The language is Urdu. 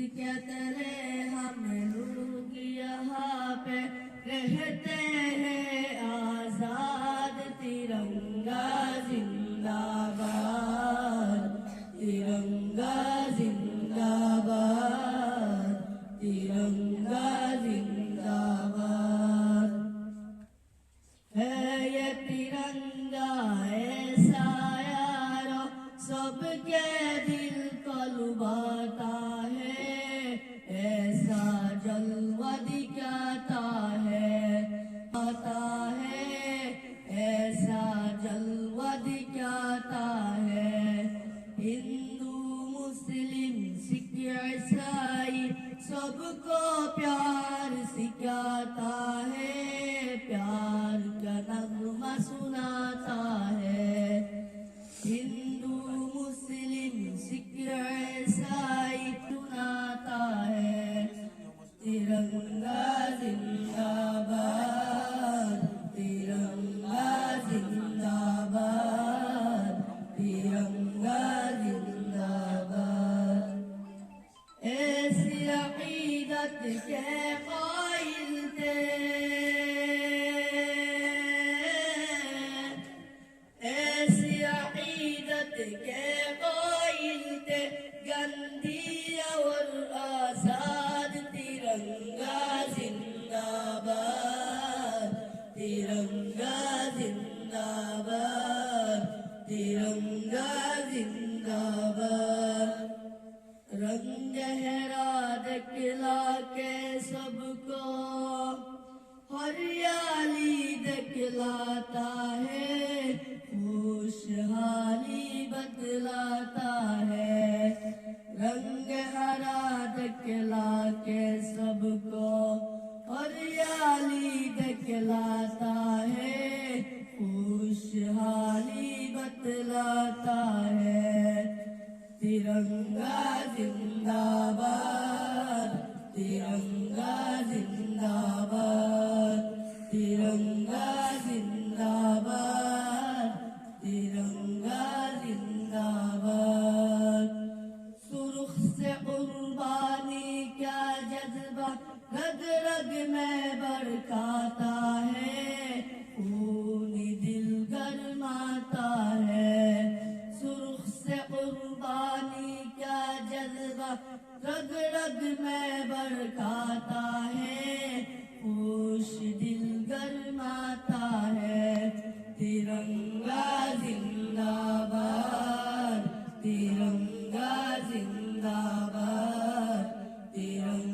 کے تلے ہم لوگ یہاں پہ رہتے ہیں آزاد، ترنگا زندہ باد، ترنگا زندہ باد، ترنگا زندہ باد۔ ہے یہ ترنگا ایسا یارو سب کے دل کو لبھاتا ہے، ایسا جلوہ دکھاتا ہے، آتا ہے ایسا جلوہ دکھاتا ہے۔ ہندو مسلم سکھ عیسائی سب کو پیار سکھاتا ہے، پیار کا نغمہ سناتا ہے۔ ہندو مسلم سکھ عیسائی سناتا ہے، ترنگا زندہ باد، ترنگا زندہ باد، ترنگا زندہ باد۔ ایسی عقیدت کے قائل تھے، ایسی عقیدت کے قائل تھے گاندھی اور آزاد، ترنگا زندہ باد، ترنگا زندہ باد، ترنگا زندہ باد۔ رنگ ہرا دکھلا کے سب کو ہریالی دکھلاتا ہے، خوشحالی بتلاتا ہے۔ رنگ ہرا دکھلا کے سب کو ہریالی دکھلاتا ہے، خوشحالی بتلاتا ہے۔ ترنگا زندہ باد، ترنگا زندہ باد، ترنگا زندہ باد، ترنگا زندہ باد۔ سرخ سے قربانی کا جذبہ رگ رگ میں برکاتا ہے، خون دل گرماتا ہے۔ سرخ سے قربانی کا جذبہ رگ رگ میں برکاتا ہے، خوش دل گرماتا ہے۔ ترنگا زندہ باد، ترنگا زندہ باد، ترنگا